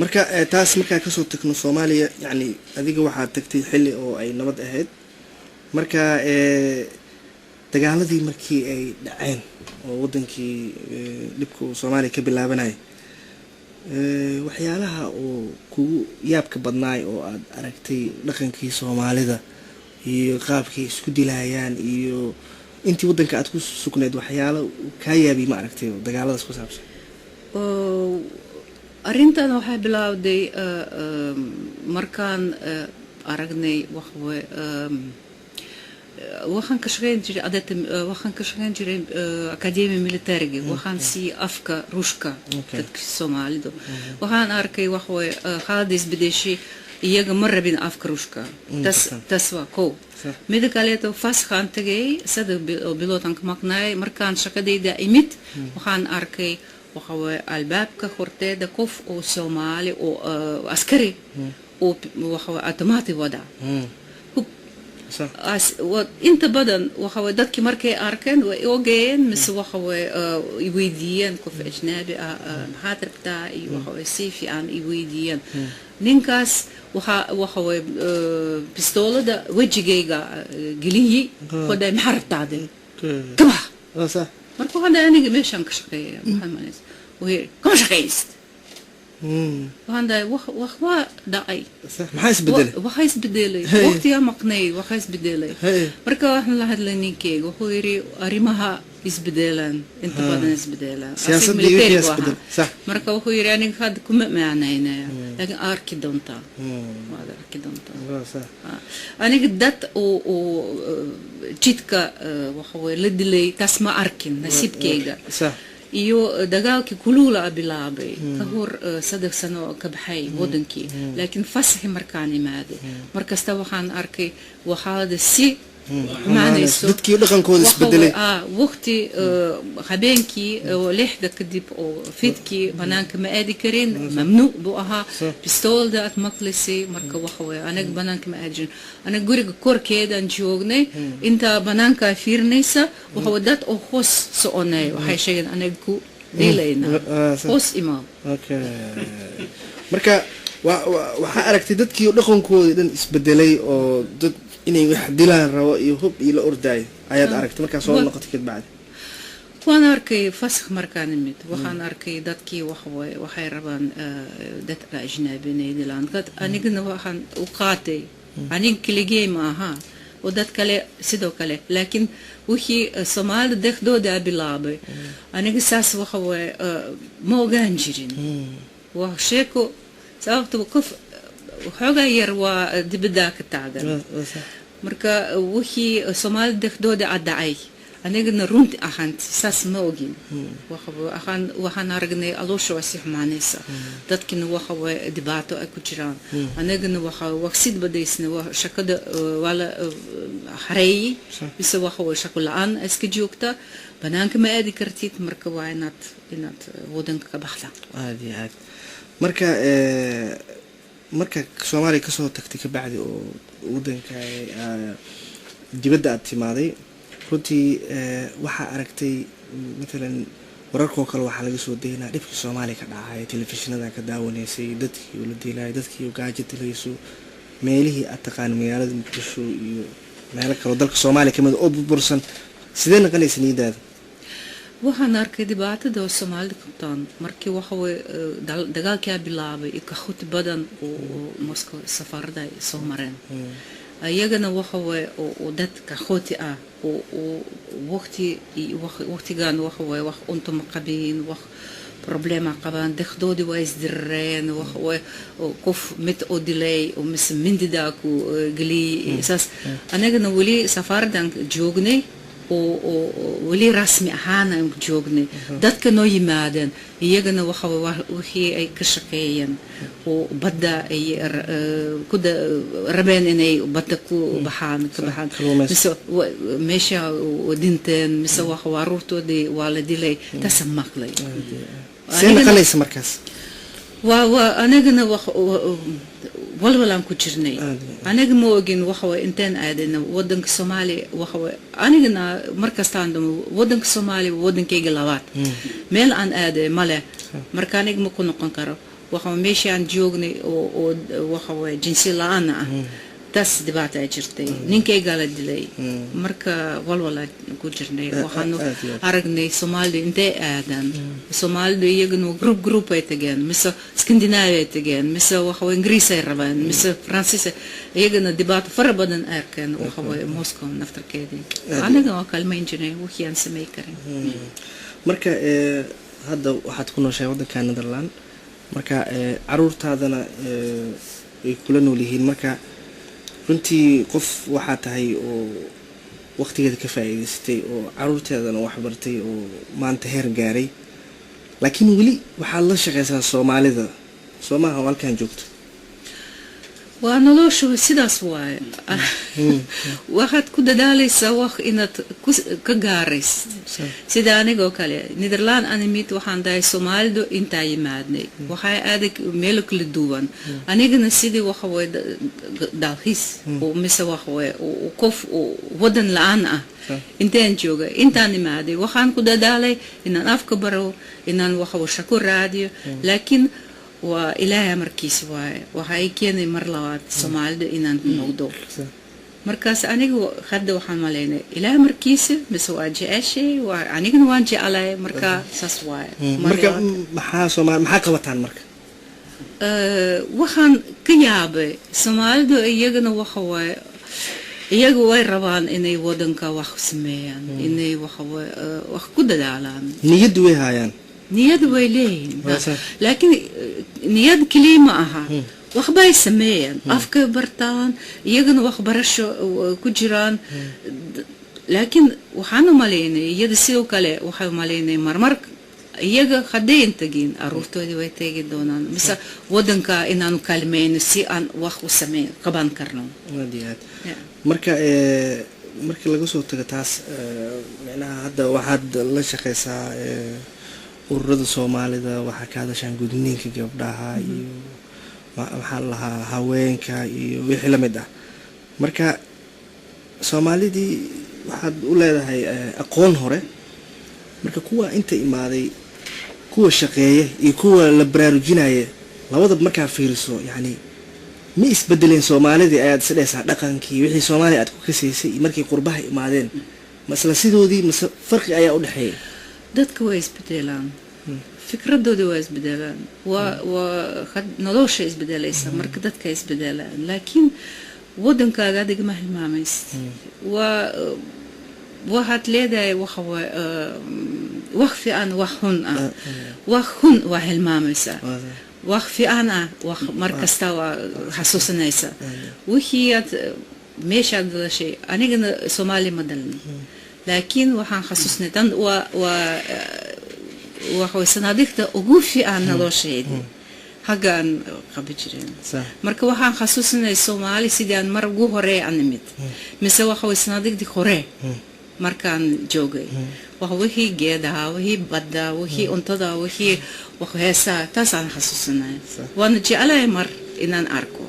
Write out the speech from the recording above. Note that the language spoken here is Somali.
marka taas marka ka soo tagno Soomaaliya yani adiga waxa tagtay xilli oo ay nabad ahayd marka dagaaladii markii ay dhaceen oo wadankii dibku Soomaaliya ka bilaabanay waxyaalaha oo ku yaabka badnaay oo aad aragtay dhaqankii Soomaalida iyo qaabkii isku dilayaan iyo intii wadanka aad ku sugnayd waxyaalo ka yaabi ma aragtay dagaaladaas ku saabsan arintan waxay bilowday markaan aragnay waxaan ka shaqeyn jiray akademiya militariga waxaan si afka ruushka dadka Soomaalidu waxaan arkay xaalad isbedeshay iyaga ma rabin afka ruushka tas waa ko mid kale fasxaan tagay saddex bilood ka maqnaay markaan shaqadayda imid waxaan arkay albaabka horteeda qof oo Soomaali oo askari oo automatic wada inta badan dadkii markay arkeen way ogeeyeen mise weydiiyeen qof ajnabi maxaad rabtaa iyo si fiican weydiiyeen ninkaas pistoolada wejigayga geliyey waday maxaa rabtaa kama marka hadda aniga meeshaan ka shaqeeya maxamed kama shaqeynaysid وهذا وخوا داعي ما يسبدل وخا يسبدل وقت يا مقني وخا يسبدل مركا احنا لهاد لنيكي وهو يري اريمها يسبدلان انت بدنا يسبدلان سياسه دي يسبدل صح مركا وهو يري يعني هاد كم معناينا لكن اركي دونتا هذا اركي دونتا صح انا قدت و جيتكا وهو لدلي تسمع اركن نسيب كيغا صح iyo dagaalkii kulula bilaabay ka hor 3 sano ka baxay wadankii laakiin fasaxi markaan imaade markasta waxaan arkay waxaad si maanayso dadkii dhaqankooda isbedelay waqti habeenkii lixda kadib oo fidkii banaanka ma aadi karin mamnuuc buu ahaa pistoolda aad maqlisay marka anaga banaanka ma aadin anaga guriga korkeedaan joognay inta banaanka fiirnaysa dad oo hoos soconay waxay sheegeen anaga ku dilayna hoos imaam marka waxa aragtay dadkii dhaqankooda dhan isbedelay oo dad inay wax dilaan rabo iyo hub ila orday ayaad aragtay marka soo noqotay kad bacdi waan arkay fasax markaan imid waxaan arkay dadkii waxay rabaan dad ajnabi inay dilaan anigana waxaan u qaatay aniga keligay ma aha oo dad kale sidoo kale laakiin wixii Soomaalida dhexdooda bilaabay aniga saas ma ogaan jirin wax sheeko sababtoo qof xoogaa yar waa dibadda ka taagan marka wixii Soomaalida dhexdooda dhacay anigana runti ahaan saas ma ogin waxaan aragnay aloosho si xumaanaysa dadkina dhibaato ay ku jiraan anigana waqsid badaysna shaqada wala xareey bisa shaqo la'aan iska joogta banaanka ma aadi kartid marka waa inaad wadanka ka baxda aad marka Soomaaliya ka soo tagtay ka bacdi oo wadanka dibadda aad timaaday runtii waxa aragtay midalan wararkoo kale waxa laga soo deynaa dhibka Soomaaliya ka dhacay telefishinada ka daawanaysay dadkii la diilay dadkii gaajo dilayso meelihii aad taqaan magaalada Muqdisho iyo meelo kale dalka Soomaaliya kamid oo burbursan sidee naqanaysan nidaada waxaan arkay dhibaatada Soomaalida qabtaan markii dagaalkii bilaabay ka xut badan oo Moscow safarada soo mareen ayagana oo dadka xooti ah oo waqtigan wax unta ma qabin wax problema qabaan dhexdoodii waa isdirreen qof mid oo dilay oo mindida ku geliyay saas anagana weli safaradan joognay weli rasmi ahaan aan joognay dadka noo yimaadeen iyagana wixii ay ka shaqeeyeen oo badda ay rabeen inay badda ku baxaan mise meesha dinteen mise caruurtoodii waa la dilay taasa maqlay see naqanaysa markaas anagana walwalaan ku jirnay aniga ma ogin intaan aadayna wadanka Soomaaliya anigana markastaan wadanka Soomaaliya wadankayga labaad meel aan aaday male marka aniga ma ku noqon karo waxa meeshaan joognay oo waxa way jinsi la'aan ah tas dhibaato ay jirtay ninkayga la dilay marka walwala ku jirnay waxaanu aragnay Soomaalidu intay aadan Soomaalidu iyaguna group ay tageen mise Scandinavia ay tageen mise waxa way Ingiriis ay rabaan mise Francis iyaguna dhibaato fara badan arkeen waxa way Moscow naftarkeedii anaga waa kalmayn jirnay wixii aan sameey karin marka hadda waxaad ku nooshahay waddanka Netherlands marka caruurtaadana ay kula nool yihiin marka runtii qof waxa tahay oo waqtigeeda ka faa'iideystay oo caruurteedana wax bartay oo maanta heer gaaray laakiin wali waxa la shaqeysaa Soomaalida Soomaha halkaan joogto waa noloshu sidaas waay waxaad ku dadaalaysaa wax inaad ka gaaraysid sida anigoo kale Nederland animid waxaan dahay Soomaalidu intaa yimaadnay waxay aaday meel kala duwan anigana sidii waxa way dalxiis oo mise waxa way qof wadan la'aan ah intaan jooga intaan imaaday waxaan ku dadaalay inaan afka baro inaan waxa shaqo raadiyo laakiin وإلهي مركيس وهاي كيني مرلوات سومالدو إنان نوضو مركز أنيقو خدو حمالينا إلهي مركيس مسواجي أشي وأنيقو نواجي علي مركا ساسواي مركا محا سومال محا قوتان مركا وخان كيابي سومالدو إيقنا وخوا إيقو واي ربان إني ودنكا وخ سميان إني وخوا وخ كودا دالان نيدو هايان نياد ويلين لكن نياد كلمة أها وخباي سميان أفكار برتان يجن وخبرش كجيران لكن وحنا ماليني يد سيو كله وحنا ماليني مرمرك يجا خدين تجين أروفتو دي ويتيجي دونان مثلا ودنكا إنانو كلمين سي أن وخو سمي قبان كرنو وديات مركا مركا لقصو تجتاس معناها هذا واحد لا شخصا ururada Soomaalida waxa ka hadashaan gudniinka gabdhaha iyo waxa laha haweenka iyo wixii la mid ah marka Soomaalidii waxaad u leedahay aqoon hore marka kuwa inta imaaday kuwa shaqeeya iyo kuwa la baraarujinaya labada marka fiiriso yani ma isbedeleen Soomaalidii ayaad sidaysaa dhaqankii wixii Soomaali aad ku kaseysay markii qurbaha imaadeen masla sidoodii farqi ayaa u dhaxeeyay dadka way isbedelaan fikradooda way isbedelaan nolosha isbedelaysa marka dadka isbedelaan laakiin wadankaaga adiga ma hilmaamaysid waxaad leedahay wax fiican wax xun ah wax xun waa hilmaamaysa wax fiican ah wax markasta waa xasuusanaysa wixii aad meeshaad dalashay anigana Soomaali ma dalin لكن وحن خصوصنا تن وحوي صناديقته أقوفي عن هالشيء حقا قبيجرين مركب وحن خصوصنا الصومالي سيدان مرجو هراء عن الميت مثل وحوي صناديق دي هراء مركان جوجي وهو هي جدا وهي بدا وهي أنتظر وهي سا تاسع خصوصنا وأنا جي على مر إن أركو